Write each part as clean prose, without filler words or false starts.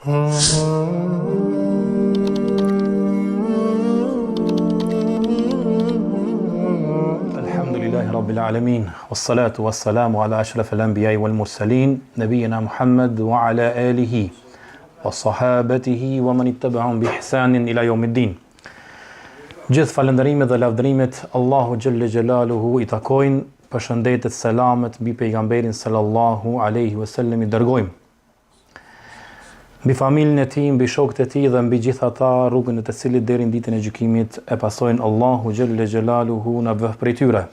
Alhamdulillahi Rabbil Alamin, wassalatu wassalamu ala ashrafil anbiya'i wal mursalin, nabiyina Muhammad wa ala alihi wa sahabatihi wa man ittaba'ahum bi ihsanin ila yawmiddin. Gjithë falënderimet dhe lavdërimet Allahu xhalla xjalaluhu i takojnë, përshëndetet, selamet mbi pejgamberin sallallahu alaihi wasallam i dërgojmë. Mbi familjen e tij, mbi shokët e tij dhe mbi gjithë ata rrugën e të cilit deri në ditën e gjykimit e pasojnë Allahu xhalla xjalaluhu na bëh prej tyre.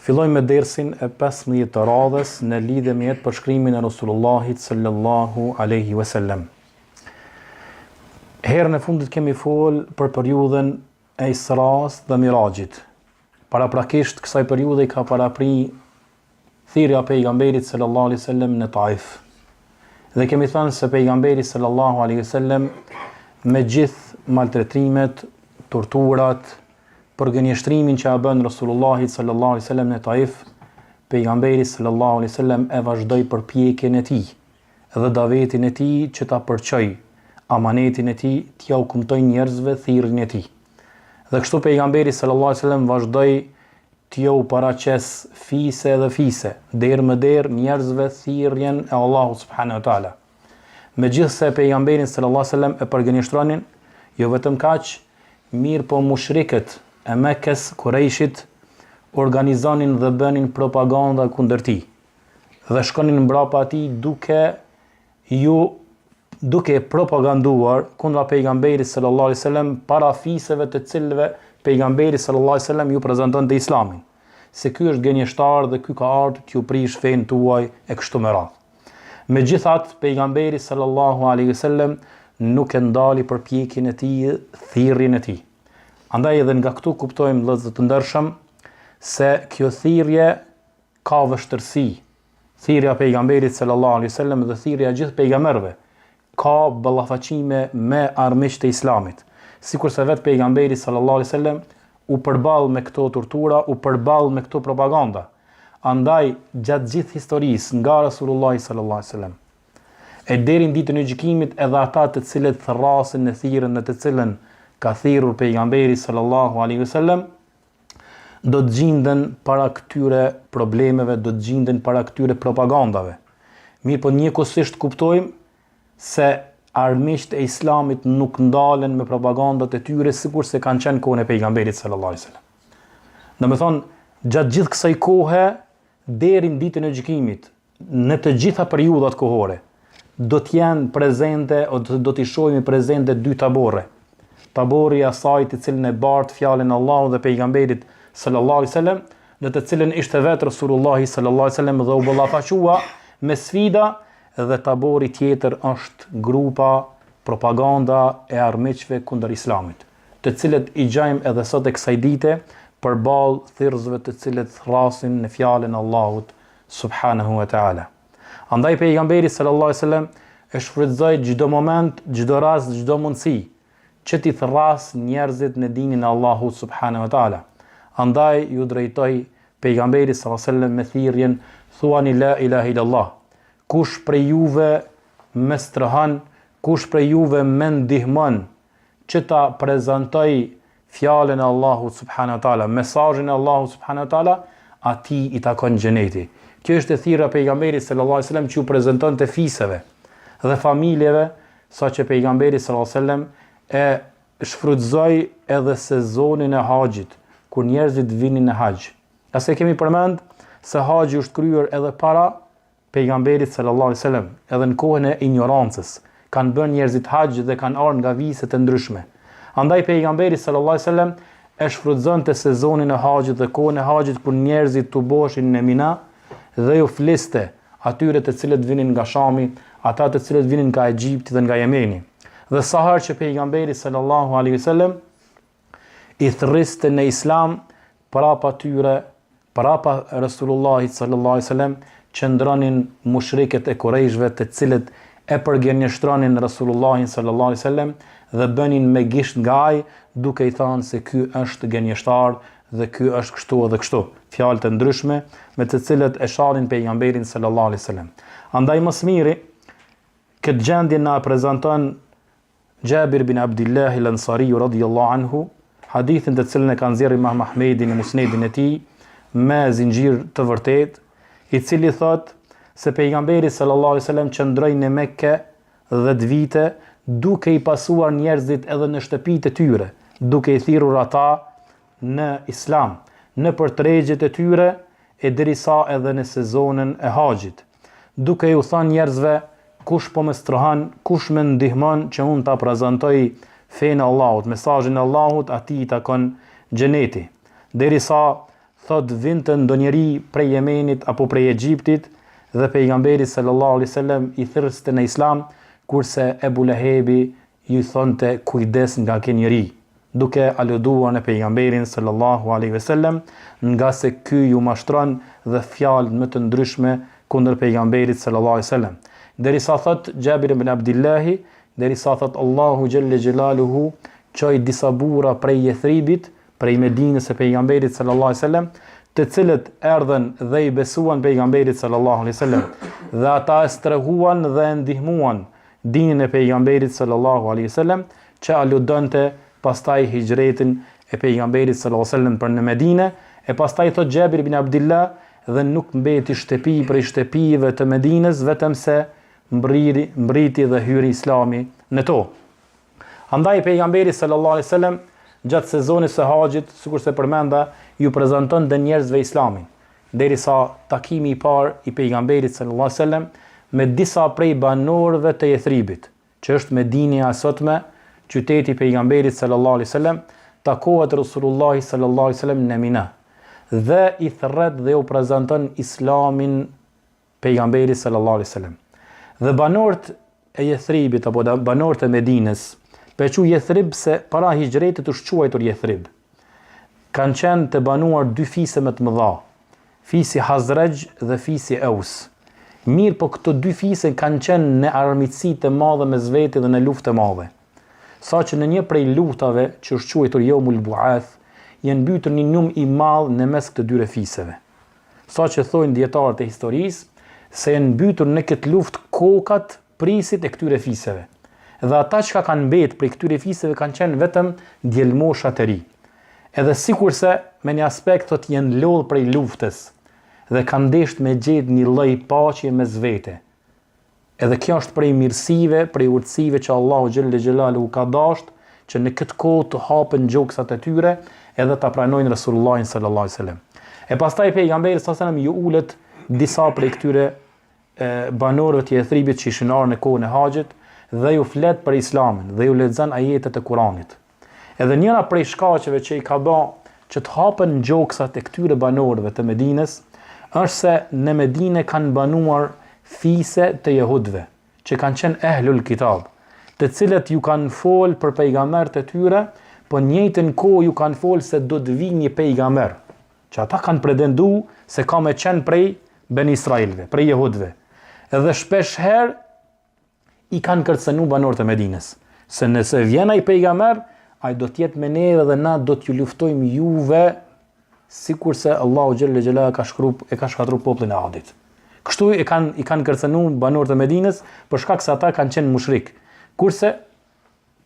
Fillojmë me dersin e 15 të radhës në lidhje me përshkrimin e Rasulullahit sallallahu alaihi wasallam. Herën e fundit kemi fol për periudhën e Isras dhe Mirajit. Paraprakisht kësaj periudhe ka parapri thirrja e pejgamberit sallallahu alaihi wasallam në Taif. Dhe kemi thënë se pejgamberi sallallahu alaihi wasallam me gjithë maltretimet, torturat, përgënjeshtrimin që a bën Rasulullahi sallallahu alaihi wasallam në Taif, pejgamberi sallallahu alaihi wasallam e vazhdoi përpjekjen e tij dhe davetin e tij që ta përçoj amanetin e tij, t'ia u kumtoj njerëzve thirrjen e tij. Dhe kështu pejgamberi sallallahu alaihi wasallam vazhdoi t'ia u paraqes fise dhe fise, derë më derë njerëzve thirrjen e Allahut subhanahu wa taala. Megjithse pejgamberin sallallahu alaihi wasallam e përgënjeshtronin, jo vetëm kaq, mirë po mushrikët e Mekës, Kurejshit, organizonin dhe bënin propaganda kundër tij. Dhe shkonin mbrapa atij duke propaganduar kundra pejgamberit sallallahu alaihi wasallam para fiseve të cilëve pejgamberi sallallahu alaihi wasallam ju prezantonte Islamin. Se ky është gënjeshtar dhe ky ka ardhur t'ju prish fen tuaj e kështu me radhë. Megjithatë, pejgamberi sallallahu alaihi wasallam nuk e ndali përpjekjen e tij, thirrjen e tij. Andaj edhe nga këtu kuptojmë, vëllezër të ndershëm, se kjo thirrje ka vështirësi. Thirrja e pejgamberit sallallahu alaihi wasallam dhe thirrja e gjithë pejgamberëve ka ballafaqime me armiqtë e Islamit. Sikurse vetë pejgamberi sallallahu alaihi wasallam u përball me këto tortura, u përball me këto propaganda. Andaj gjatë gjithë historisë nga Rasulullahi sallallahu alaihi wasallam e deri në ditën e gjykimit, edhe ata të cilët therrasin në thirrjen në të cilën ka thirrur pejgamberi sallallahu alaihi wasallam, do të gjenden para këtyre problemeve, do të gjenden para këtyre propagandave. Mirë po njëkohësisht kuptojmë se armiqtë e Islamit nuk ndalen me propagandat e tyre sikurse kanë qenë kohën e pejgamberit sallallahu alaihi wasallam. Domethënë, gjatë gjithë kësaj kohe deri në ditën e gjykimit, në të gjitha periudhat kohore, do të jenë prezente, do t'i shohim prezente dy taborre. Tabori i asaj të cilën e bart fjalën e Allahut dhe pejgamberit sallallahu alaihi wasallam, në të cilën ishte vetë Rasulullahi sallallahu alaihi wasallam dhe u ballafaqua me sfida, dhe tabori tjetër është grupa propaganda e armiqve kundër Islamit, të cilët i gjajmë edhe sot e kësaj dite përballë thirrësve të cilët thrasin në fjalën e Allahut subhanahu wa taala. Andaj pejgamberi sallallahu alaihi wasallam e shfrytëzoi çdo moment, çdo rast, çdo mundësi që t'i thras njerëzit në dinin e Allahut subhanahu wa taala. Andaj ju drejtoi pejgamberi sallallahu alaihi wasallam me thirrjen thuani la ilaha illallah. Kush prej juve me strehon, kush prej juve me ndihmon që ta prezantoj fjalën e Allahut subhanahu wa taala, mesazhin e Allahut subhanahu wa taala, atij i takon xheneti. Kjo është e thirrja e pejgamberit sallallahu alaihi wasallam që u prezantonte fiseve dhe familjeve, saqë pejgamberi sallallahu alaihi wasallam e shfrytëzoi edhe sezonin e haxhit, kur njerëzit vinin në haxh. Ase kemi përmend se haxhi është kryer edhe para pejgamberit sallallahu alaihi wasallam, edhe në kohën e ignorancës, kanë bërë njerëzit haxh dhe kanë ardhur nga vise të ndryshme. Andaj pejgamberi sallallahu alaihi wasallam e shfrytëzonte sezonin e haxhit dhe kohën e haxhit kur njerëzit tuboshin në Mina dhe ju fliste atyre të cilët vinin nga Shami, ata të cilët vinin nga Egjipti dhe nga Jemeni. Dhe sa herë që pejgamberi sallallahu alaihi wasallam i thirriste në Islam, parapa tyre, parapa Rasulullahit sallallahu alaihi wasallam, qëndronin mushrikët e Kurejshve të cilët e përgënjeshtronin Rasulullahin sallallahu alaihi wasallam dhe bënin me gisht nga ai, duke i thënë se ky është gënjeshtar dhe ky është kështu edhe kështu. Fjalë të ndryshme me të cilët e sharin pejgamberin sallallahu alaihi wasallam. Andaj mos miri Këtë gjendje na prezanton Jabir bin Abdullah al-Ansari radhiyallahu anhu, hadithin të cilën e ka nxjerrë Imam Ahmedi në Musnedin e tij me zinxhir të vërtet, i cili thot se pejgamberi sallallahu alaihi wasallam qëndroi në Mekë 10 vite duke i pasuar njerëzit edhe në shtëpitë e tyre, duke i thirrur ata në Islam, në për tregjet e tyre e derisa edhe në sezonën e haxhit, duke ju thënë njerëzve: kush po më strohan, kush më ndihmon që unë ta prezantoj fenë e Allahut, mesazhin e Allahut, atij i takon xheneti. Derisa thot vinte ndonjëri prej Yemenit apo prej Egjiptit dhe pejgamberi sallallahu alaihi wasallam i thirrste në Islam, kurse Ebu Lehebi ju thonte kujdes nga ky njeri, duke aluduar në pejgamberin sallallahu alaihi wasallam, nga se ky ju mashtron dhe fjalë më të ndryshme kundër pejgamberit sallallahu alaihi wasallam. Derisa thot Jabir ibn Abdillahi, derisa thot Allahu xhelle xhelaluhu çoi disa burra prej Jethribit, prej Medinës së pejgamberit sallallahu alaihi wasallam, të cilët erdhen dhe i besuan pejgamberit sallallahu alaihi wasallam, dhe ata e strehuan dhe ndihmuan dinin e pejgamberit sallallahu alaihi wasallam, që aludonte pastaj hijretin e pejgamberit sallallahu alaihi wasallam për në Medinë, e pastaj thot Jabir ibn Abdillah, dhe nuk mbeti shtëpi prej shtëpive të Medinës, vetëm se mbriti dhe hyri Islami në to. Andaj pejgamberi sallallahu alaihi wasallam gjatë sezonit së haxhit, sikur se përmenda, ju prezanton dhe njerëzve Islamin, derisa takimi i parë i pejgamberit sallallahu alaihi wasallam me disa prej banorëve të Jethribit, që është Medinia e sotme, qyteti i pejgamberit sallallahu alaihi wasallam, takohet Resulullah sallallahu alaihi wasallam në Mina dhe i thret dhe u prezanton Islamin pejgamberit sallallahu alaihi wasallam. Dhe banorët e Jethribit apo banorët e Medinës, pequ Jethrib se para hijretit është quajtur Jethrib, kanë qenë të banuar dy fise më të mëdha, fisi Hazraj dhe fisi Aus. Mirë, po këto dy fise kanë qenë në armiqësi të madhe mes veti dhe në luftë të madhe. Saqë në një prej luftave që është quajtur Yawmul Bu'ath, janë mbytur një numër i madh në mes këto dy fiseve. Saqë thonë dietarët e historisë se janë mbytur në këtë luftë kokat prisit e këtyre fiseve. Dhe ata që kanë mbetë prej këtyre fiseve kanë qenë vetëm djelmosha të ri. Edhe sikurse me një aspekt thot janë lodhur prej luftës dhe kanë ndeshur me gjetë një lloj paqe mes vete. Edhe kjo është prej mirësive, prej urtësive që Allahu xhelle xhelalu ka dashur që në këtë kohë të hapen gjoksat e tyre edhe ta pranojnë Resulullahin sallallahu alaihi wasallam. E pastaj pejgamberi sallallahu alaihi wasallam ju ulet disa prej këtyre banorëve të Jethribit që ishin në kohën e haxhit dhe ju flet për Islamin dhe ju lexon ajetet e Kuranit. Edhe njëra prej shkaqeve që i ka bë që të hapen gjoksat e këtyre banorëve të Medinës është se në Medinë kanë banuar fise të jehudëve, që kanë qenë ehlul kitab, të cilët ju kanë fol për pejgambert e tyre, po njëjtën kohë ju kanë fol se do të vijë një pejgamber, që ata kanë pretendu se ka me qenë prej Ben Israilve, prej jehudëve. Edhe shpesh herë i kanë kërcënu banorët e Medinës, se nëse vjen ai pejgamber, ai do të jetë me neve dhe na do t'ju luftojmë juve, sikurse Allahu xhelle xhela ka shkatruar popullin e Adit. Kështu i kanë kërcënu banorët e Medinës për shkak se ata kanë qenë mushrik, kurse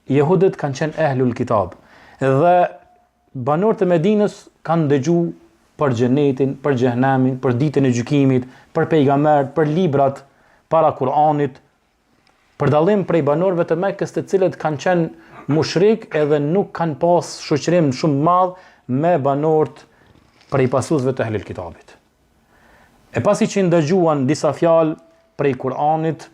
jehudët kanë qenë ehlul kitab. Dhe banorët e Medinës kanë dëgjuar për xhenetin, për xhehenamin, për ditën e gjykimit, për pejgambert, për librat para Kur'anit, për dallim prej banorëve të Mekës, të cilët kanë qenë mushrik edhe nuk kanë pas shoqërim shumë madh me banorët prej pasuesve të ehlul kitabit. E pasi që ndëgjuan disa fjalë prej Kur'anit,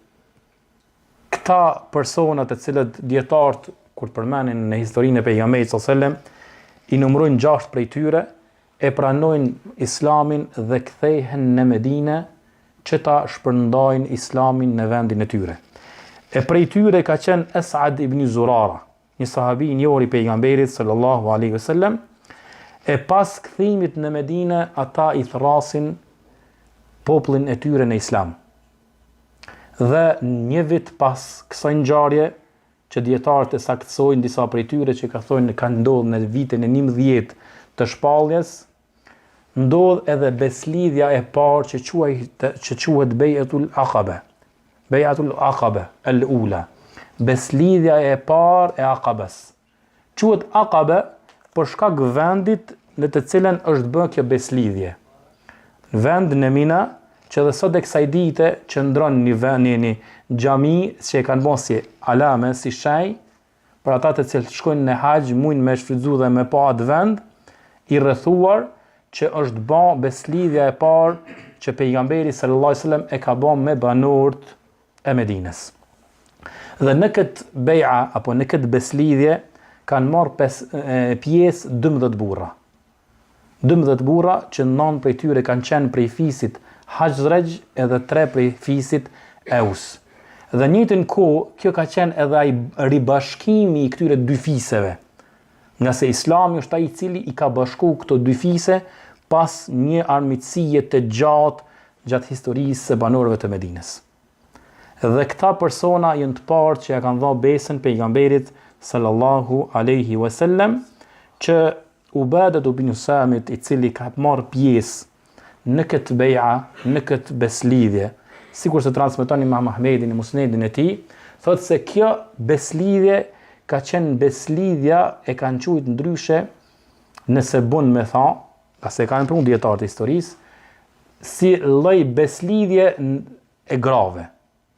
këta persona të cilët dietarët kur përmenin në historinë e pejgamberit sallallahu alajhi wasallam i numërojnë 6 prej tyre, e pranojnë Islamin dhe kthehen në Medinë që ta shpërndajnë Islamin në vendin e tyre. E prej tyre ka qenë Esad ibn Zurara, një sahabi i njohur i pejgamberit sallallahu alaihi wasallam. E pas kthimit në Medinë, ata i thrasin popullin e tyre në Islam. Dhe një vit pas kësaj ngjarje, që dietarët e saktësojnë disa prej tyre që ka thonë kanë ndodhur në vitin e 11 të shpalljes, ndodh edhe beslidhja e parë që quhet Bej'atul Aqaba, Bejatul Aqaba al-ula. Beslidhja e parë e Aqabës. Quhet Aqaba për shkak vendit në të cilën është bërë kjo beslidhje. Vend në Mina, që dhe sot e kësaj dite qëndron një xhami që e kanë bërë si alame, si shenjë, për ata të cilët shkojnë në haxh, mujnë me shfrytzu dhe me pa atë vend i rrethuar që është bërë beslidhja e parë që pejgamberi sallallahu alajhi wasallam e ka bërë me banorët e Medinës. Dhe në këtë beja apo në këtë beslidhje kanë marrë pjesë 12 burra. 12 burra që 9 prej tyre kanë qenë prej fisit Hajraj edhe 3 prej fisit Eus. Dhe njëjtën kohë kjo ka qenë edhe ai ribashkimi i këtyre dy fiseve. Nga se Islami është ai i cili i ka bashkuar këto dy fise pas një armiqësie të gjatë historisë së banorëve të Medinës. Dhe këta persona janë të parë që ja kanë dhënë besën pejgamberit sallallahu alaihi wasallam, që Ubadah ibn Samit, i cili ka marrë pjesë në këtë beja, në këtë beslidhje, sikur se transmeton Imam Ahmedi në Musnedin e tij, thotë se kjo beslidhje ka qenë beslidhja, e kanë quajtur ndryshe, nëse bën me tha, pasi kanë punë dietarët e historisë, si lloj beslidhje e grave.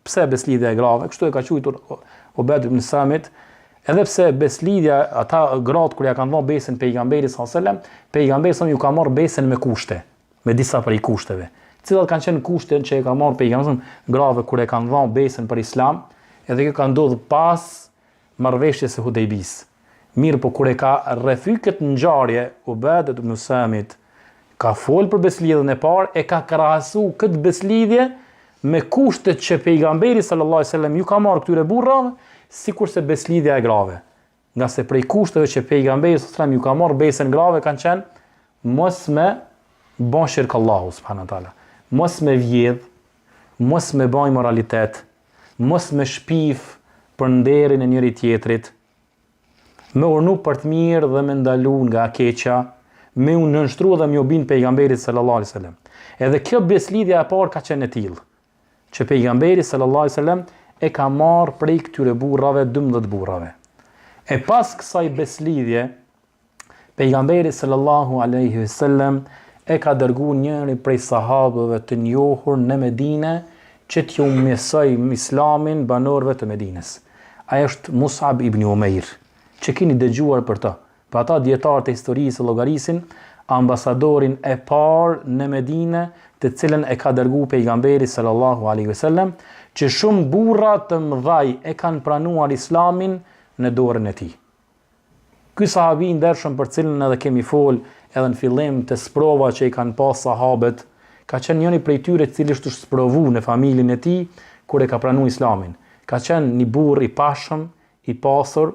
Pse beslidhja e grave? Kështu e ka quajtur Ubadah ibn Samit, edhe pse beslidhja, ata gratë kur ja kanë dhënë besën pejgamberit sallallahu alajhi wasallam, pejgamberi ju ka marrë besën me kushte, me disa prej kushteve. Cilat kanë qenë kushtet që e ka marrë pejgamberi grave kur e kanë dhënë besën për Islam, edhe kjo ka ndodhur pas marrëveshjes së Hudejbis. Mirë, po kur e ka rrethy këtë ngjarje, Ubadah ibn Samit ka fol për beslidhjen e parë, e ka krahasu këtë beslidhje me kushtet që pejgamberi sallallahu alajhi wasallam ju ka marrë këtyre burrave, sikurse beslidhja e grave. Nga se prej kushteve që pejgamberi sallallahu alajhi wasallam ju ka marrë besën grave kanë qenë mos me bën shirk Allahu subhanahu wa taala, mos me vjedh, mos me bën moralitet, mos me shpif për nderin e njëri tjetrit, me urnu për të mirë dhe me ndalu nga keqja, me u nënshtru dhe me u bin pejgamberit sallallahu alajhi wasallam. Edhe kjo beslidhja e parë ka qenë e tillë, që pejgamberi sallallahu alajhi wasallam e ka marrë prej këtyre burrave, 12 burrave. E pas kësaj beslidhje, pejgamberi sallallahu alaihi wasallam e ka dërguar njëri prej sahabëve të njohur në Medinë që t'ju mësoj Islamin banorëve të Medinës. Ai është Mus'ab ibn Umair, që keni dëgjuar për të. Për ata dietarët e historisë llogarisin ambasadorin e parë në Medinë, të cilën e ka dërguar pejgamberi sallallahu alaihi wasallam, që shumë burra të mëdhaj e kanë pranuar Islamin në dorën e tij. Ky sahabi ndershëm, për cilën edhe kemi fol edhe në fillim të sprova që i kanë pas sahabët, ka qenë njëri prej tyre i cili është sprovu në familjen e tij kur e ka pranuar Islamin. Ka qenë një burr i pashëm, i pasur,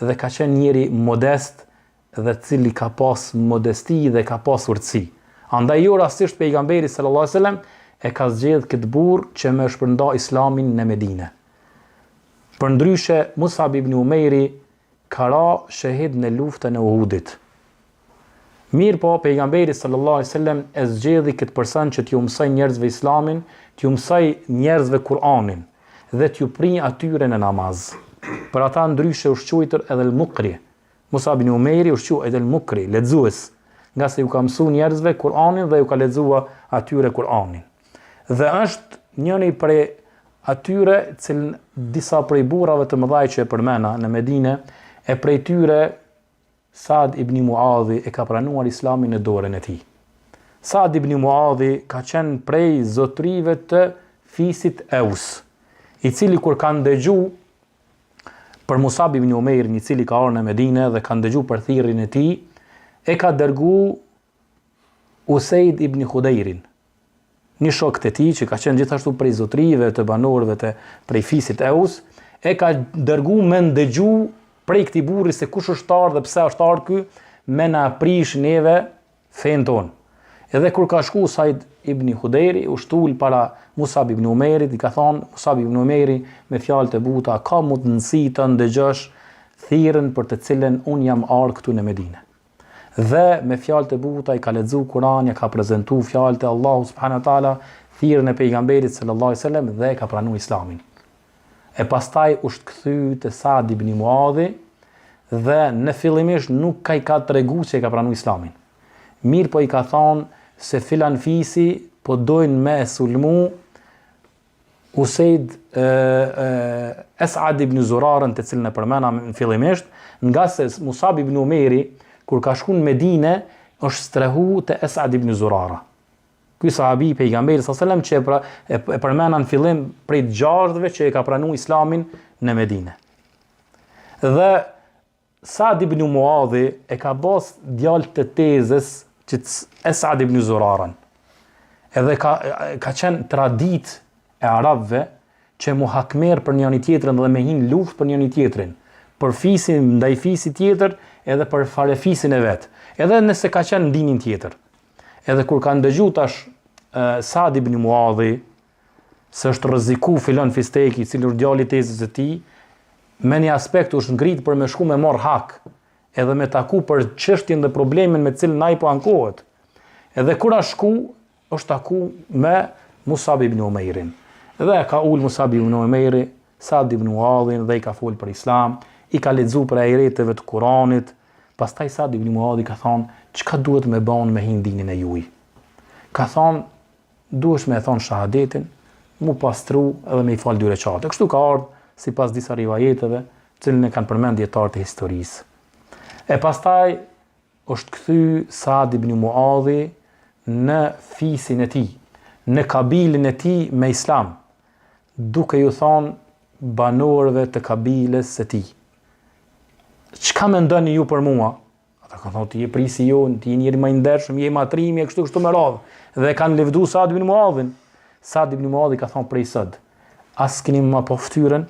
dhe ka qenë njëri modest dhe cili ka pas modesti dhe ka pas urtësi. Andaj jo rastisht pejgamberi sallallahu alajhi wasallam e ka zgjedhur këtë burr që më shpërnda Islamin në Medinë. Përndryshe, Mus'ab ibn Umairi ka ra shahid në luftën e Uhudit. Mirë po, pejgamberi sallallahu alajhi wasallam e zgjedhi këtë person që t'ju mësoj njerëzve Islamin, t'ju mësoj njerëzve Kur'anin dhe t'ju prinj atyre në namaz. Për ata ndryshe u shquajtur edhe al-Muqri. Mus'ab ibn Umairi u shquaj edhe al-Muqri, lexues, nga se ju ka mësuar njerëzve Kur'anin dhe ju ka lexuar atyre Kur'anin. Dhe është njëri prej atyre cilën disa prej burrave të mëdhaj që e përmena në Medinë, e prej tyre Saad ibn Muadhi e ka pranuar Islamin në dorën e tij. Saad ibn Muadhi ka qenë prej zotrive të fisit Eus, i cili kur kanë dëgju për Mus'ab ibn Umair, i cili ka ardhur në Medinë dhe kanë dëgju për thirrjen e tij, e ka dërgu Usaid ibn Khudairin, një shok të tij që ka qenë gjithashtu prej zotrive të banorëve të prej fisit Eus, e ka dërgu me ndëgju prej këtij burri se kush është ardhur dhe pse është ardhur ky, me na prish neve fen ton. Edhe kur ka shku Usaid ibn Khudairi, u shtul para Mus'ab ibn Umairit, i ka thonë Mus'ab ibn Umairi me fjalë të buta, ka mundësi të ndëgjosh thirrjen për të cilën un jam ardhur këtu në Medinë. Dhe me fjalë të buta i ka lexuar Kur'anin, ka prezantuar fjalët e Allahut subhanahu wa taala, thirrjen e pejgamberit sallallahu alaihi wasallam dhe ka pranuar Islamin. E pastaj është kthy te Saad ibn Muadhi dhe në fillimisht nuk ka i ka tregu se ka pranuar Islamin. Mirë po i ka thonë se filan fisi po dojnë me sulmu Usaid As'ad ibn Zurarën, të cilën e përmena në fillimisht, nga se Musab ibn Umeri, kur ka shku në Medine, është strehu të As'ad ibn Zurara. Ky sahabi pejgamberi sallallahu alajhi wasallam që e përmena në fillim prej gjarëve që e ka pranuar Islamin në Medine. Dhe Saad ibn Muadhi e ka bos djalë të tezës që As'ad ibn Zurarën. Edhe ka qenë tradit e arabëve që mu hakmer për njëri tjetrin dhe me hin luftë për njëri tjetrin, për fisin ndaj fisit tjetër edhe për farefisin e vet, edhe nëse ka qenë ndinin tjetër. Edhe kur ka ndëgju tash Saad ibn Muadhi se është rreziku filon fisteki, i cili është djali i tezës së tij, me një aspekt është ngrit për me shku me marr hak, edhe me taku për çështjen dhe problemin me të cilën ai po ankohet. Edhe kur a shku, është taku me Musab ibn Umeirin. Dhe ka ul Musab ibn Umeiri, Saad ibn Muadhin dhe i ka fol për Islam, i ka lexuar për ajeteve të Kuranit. Pastaj Saad ibn Muadhi ka thonë, çka duhet me bën me hindinin e juaj? Ka thonë, duhesh me thonë shahadetin, mu pastru edhe me i fal 2 rekate. Kështu ka ardhur sipas disa rivajeteve, të cilën e kanë përmend dietarët e historisë. E pastaj është kthy Saad ibn Muadhi në fisin e tij, në kabilin e tij me Islam, duke ju thonë banorëve të kabiles së tij, çka mendoni ju për mua? Ata kanë thonë, ti je prisi jon, ti je njëri më i ndershëm, je matrimi, kështu me radhë. Dhe kanë lëvdu Saad ibn Muadhin. Saad ibn Muadhi ka thonë prej sot, as keni më pa ftyrën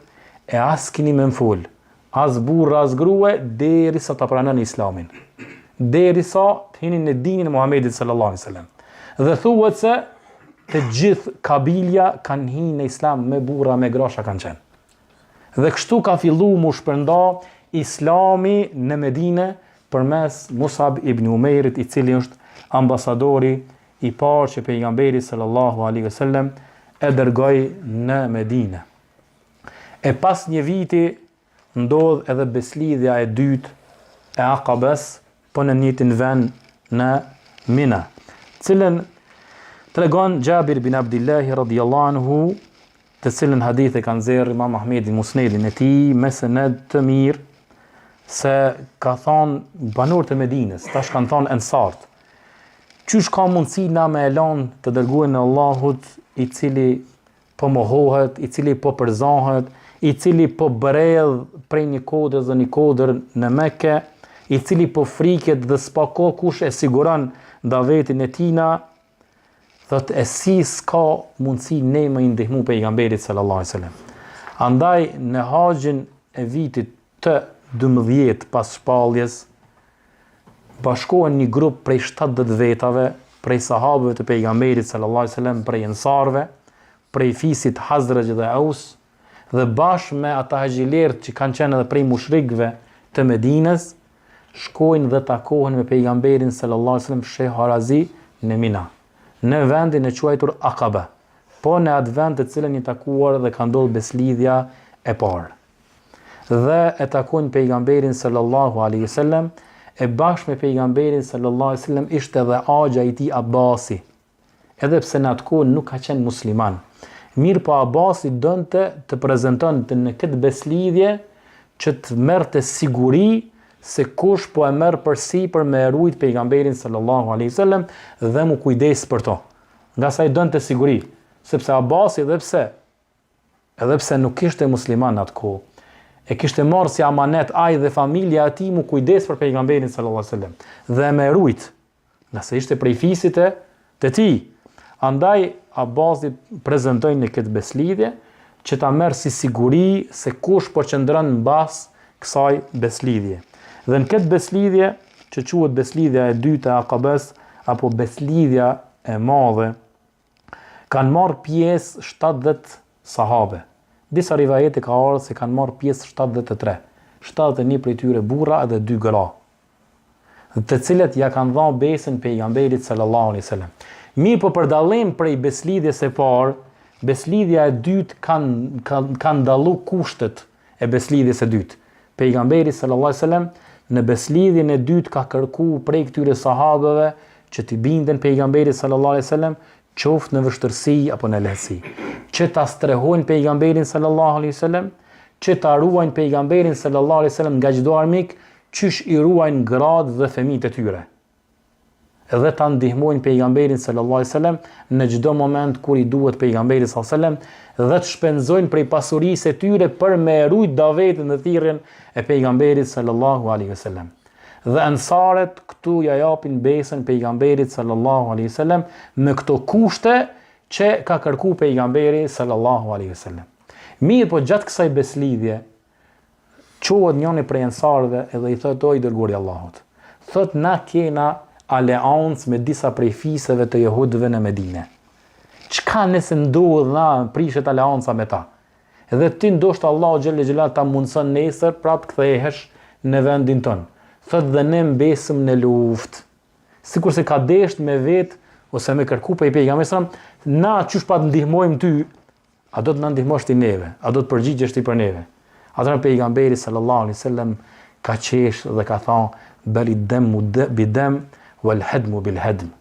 e as keni më fol, as burr as grua derisa ta pranoni Islamin, derisa të hini në dinin e Muhamedit sallallahu alaihi wasallam. Dhe thuhet se të gjithë kabilja kanë hinë në Islam, me burra, me grasha kanë qenë. Dhe kështu ka fillu mu shpërnda Islami në Medine përmes Musab ibn Umeirit, i cili është ambasadori i parë që pejgamberi sallallahu alaihi wasallam e dërgoi në Medine. E pas një viti ndodh edhe beslidhja e dytë e Aqabes, po në njëjtin vend në Mina, cilën tregon Jabir bin Abdullah radhiyallahu anhu, të cilën hadith e kanë nxjerrë Imam Ahmedi Musnedin e tij me sened të mirë, se ka thonë banorët e Medinës, tash kanë thonë ensart, qysh ka mundësi na me elan të dërguën e Allahut, i cili po mohohet, i cili po përzahet, i cili po bredh prej një kodër dhe një kodër në Mekke, i cili po friket dhe s'pa ko kush e siguron davetin e tina, thot e si s'ka mundësi ne me i ndihmu pejgamberit sallallahu alaihi wasallam. Andaj në haxhin e vitit të 12 pas shpalljes, bashkohen një grup prej 70 vetave, prej sahabëve të pejgamberit sallallahu alaihi wasallam, prej ensarve, prej fisit Hazraj dhe Aus, dhe bashkë me ata haxhilerët që kanë qenë edhe prej mushrikëve të Medinës, shkojnë dhe takohen me pejgamberin sallallahu alaihi wasallam Sheh Harazi në Mina, në vendin e quajtur Aqaba, po në atë vend të cilën i takuar dhe ka ndodhur beslidhja e parë. Dhe e takojnë pejgamberin sallallahu alaihi wasallam, e bashkë me pejgamberin sallallahu alaihi wasallam ishte edhe axha i tij Abasi, edhe pse në atë kohë nuk ka qenë musliman. Mirë po Abasi donte të prezantonte në këtë beslidhje që të merrte siguri se kush po e merr përsipër me rujt pejgamberin sallallahu alaihi wasallam dhe mu kujdes për to. Nga sa i donte siguri, sepse Abasi edhe pse nuk ishte musliman atë kohë, e kishte marrë si amanet ai dhe familja e tij mu kujdes për pejgamberin sallallahu alaihi wasallam dhe me rujt, nga se ishte prej fisit të tij. Andaj Abasi prezantoi në këtë beslidhje që ta merr si siguri se kush po qëndron mbas kësaj beslidhje. Dhe në këtë beslidhje, që quhet beslidhja e dytë e Aqabes apo beslidhja e madhe, kanë marrë pjesë 70 sahabe. Disa rivajete ka ardhur se kanë marrë pjesë 73. 71 prej tyre burra dhe 2 gra, të cilët ja kanë dhënë besën pejgamberit sallallahu alaihi wasallam. Mirë po për dallim prej beslidhjes së parë, beslidhja e dytë kanë ndallu kushtet e beslidhjes së dytë. Pejgamberi sallallahu alaihi wasallam në beslidhjen e dytë ka kërkuar prej këtyre sahabeve që t'i binden pejgamberit sallallahu alaihi wasallam, qoftë në vështirësi apo në lehtësi, që ta strehojnë pejgamberin sallallahu alaihi wasallam, që ta ruajnë pejgamberin sallallahu alaihi wasallam nga çdo armik, qysh i ruajnë gratë dhe fëmijët e tyre. Edhe ta ndihmojnë pejgamberin sallallahu alaihi wasallam në çdo moment kur i duhet pejgamberit sallallahu alaihi wasallam dhe të shpenzojnë prej pasurisë e tyre për me rujt davetin dhe thirrjen e pejgamberit sallallahu alaihi wasallam. Dhe ansaret këtu ja japin besën pejgamberit sallallahu alaihi wasallam me këto kushte që ka kërkuar pejgamberi sallallahu alaihi wasallam. Mirë, po gjatë kësaj beslidhje çohet njëri prej ansarëve edhe i thotë o i dërguari i Allahut. Thot na kena aleancë me disa prej fisëve të jehudëve në Medinë. Çka nëse ndodh na prishet aleanca me ta? Edhe ti ndoshta Allahu xhelle xhelal ta mundson nesër prap kthehesh në vendin ton. Thot dhe ne mbesëm në luftë. Sikur se ka desht me vet ose me kërku pe pejgamberit sallallahu alaihi wasallam, na çysh pa të ndihmojmë ty, a do të na ndihmosh ti neve? A do të përgjigjesh ti për neve? Atëherë pejgamberi sallallahu alaihi wasallam ka qesh dhe ka thonë bali demu bidem wal hadmu bil hadm.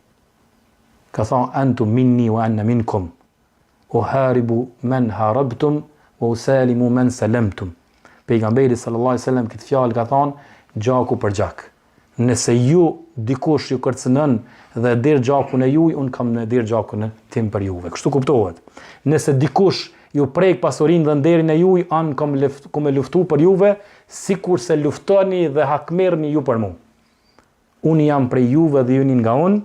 Ka thonë antum minni wa anna minkum. Uharibu man harabtum wa usalimu man salamtum. Pejgamberi sallallahu alaihi wasallam këtë fjalë ka thonë gjaku për gjak. Nëse ju dikush ju kërcënon dhe der gjakun e juaj, un kam në der gjakun tim për juve. Kështu kuptohet. Nëse dikush ju prek pasurinë dhe nderin e juaj, an kam me luftu për juve, sikur se luftoni dhe hakmerrni ju për mua. Unë jam prej juve dhe jeni nga unë,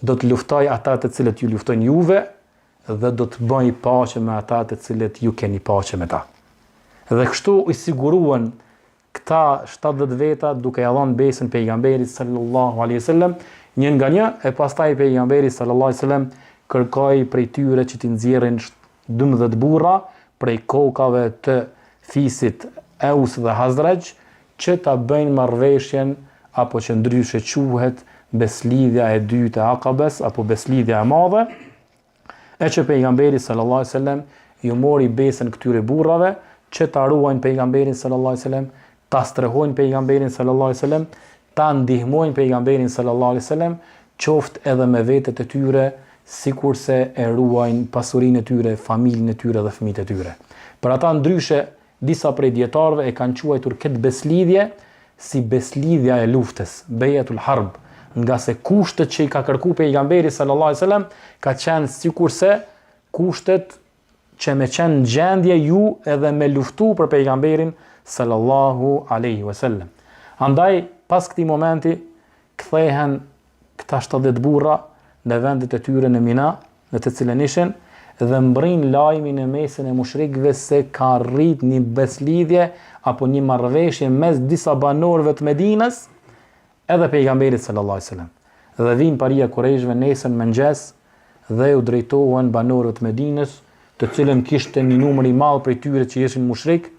do të luftoj ata të cilët ju luftojnë juve dhe do të bëj paqe me ata të cilët ju keni paqe me ta. Dhe kështu i siguruan këta 70 veta duke ja dhënë besën pejgamberit sallallahu alaihi wasallam, një nga një, e pastaj pejgamberi sallallahu alaihi wasallam kërkoi prej tyre që t'i nxjerrin 12 burra prej kokave të fisit Aus dhe Hazraj që ta bëjnë marrëveshjen apo që ndryshe quhet beslidhja e dytë e Akabes apo beslidhja e madhe, e që pejgamberi sallallahu alaihi wasallam ju mori besën këtyre burrave që ta ruajnë pejgamberin sallallahu alaihi wasallam, ta strehojnë pejgamberin sallallahu alaihi wasallam, ta ndihmojnë pejgamberin sallallahu alaihi wasallam, qoftë edhe me vetët e tyre, sikurse e ruajnë pasurinë e tyre, familjen e tyre dhe fëmijët e tyre. Për ata ndryshe, disa prej dietarëve e kanë quajtur këtë beslidhje si beslidhja e luftës, bejatul harb, nga se kushtet që i ka kërkuar pejgamberi sallallahu alaihi wasallam ka qenë sikurse kushtet që me qenë gjendje ju edhe me luftu për pejgamberin sallallahu alaihi wasallam. Andaj pas këtij momenti kthehen këta 70 burra në vendet e tyre në Mina, në të cilën ishin, dhe mbrin lajmin në mesin e mushrikëve se ka rrit një beslidhje apo një marrëveshje mes disa banorëve të Medinës edhe pejgamberit sallallahu alaihi wasallam. Dhe vin paria Kurejshëve nesër mëngjes dhe u drejtohen banorëve të Medinës, të cilën kishte një numër i madh prej tyre që ishin mushrik,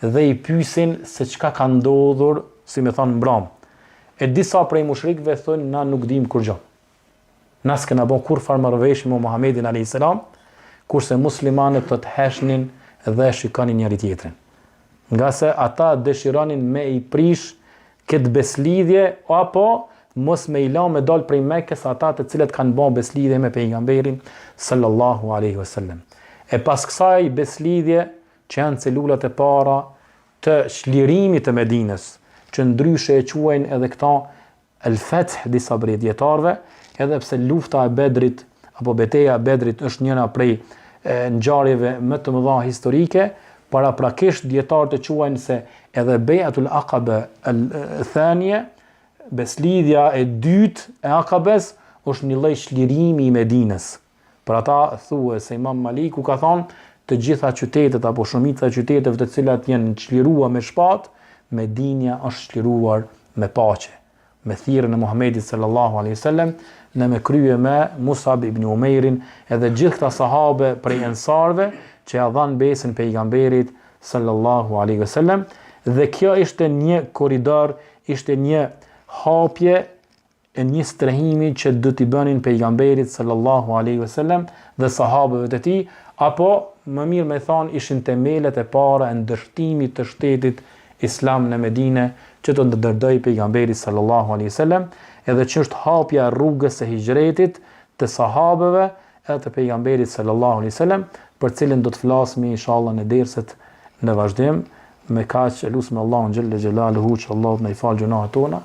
dhe i pyesin se çka ka ndodhur, si më thon mbram. E disa prej mushrikëve thonë na nuk dim kur gjë. Na s'kena bën kur far marrëveshje me Muhamedit alayhis salam, kurse muslimanët të heshnin dhe shikonin njëri tjetrin. Nga se ata dëshironin me i prish këtë beslidhje apo mos me i la me dal prej Mekës ata të cilët kanë bën beslidhje me pejgamberin sallallahu alaihi wasallam. E pas kësaj beslidhje që janë celulat e para të çlirimit të Medinës, që ndryshe e quajnë edhe këta el-Fath disa prej dietarëve, edhe pse lufta e Bedrit apo betejë e Bedrit është njëra prej ngjarjeve më të mëdha historike, paraprakisht dietarët e quajnë se edhe Bejatul Aqaba al-Thaniya, beslidhja e dytë e Akabes, është një lloj çlirimi i Medinës. Për ata thuhet se Imam Maliku ka thonë të gjitha qytetet apo shumica e qyteteve të cilat janë çliruar me shpatë, Medinja është çliruar me paqe, me thirrjen e Muhamedit sallallahu alaihi wasallam, në me krye me Musab ibn Umairin edhe gjithë këta sahabe prej ensarve që ja dhanë besën pejgamberit sallallahu alaihi wasallam, dhe kjo ishte një korridor, ishte një hapje e një strehimi që do t'i bënin pejgamberit sallallahu alaihi wasallam dhe sahabëve të tij, apo më mirë me thonë ishin themelet e para e ndërtimit të shtetit islam në Medine që do të ndërdoj pejgamberi sallallahu alaihi wasallam, edhe që është hapja e rrugës së hijretit të sahabëve edhe të pejgamberit sallallahu alaihi wasallam, për cilën do të flasmi inshallah në derset në vazhdim. Me kaq lutem Allahun xhelle xhelaluhu që Allah na i fal gjunahet tona,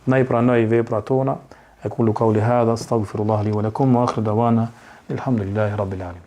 na i pranoj veprat tona. Aqulu qawli hadha astaghfirullah li wa lakum wa akhiru dawana alhamdulillahi rabbil alamin.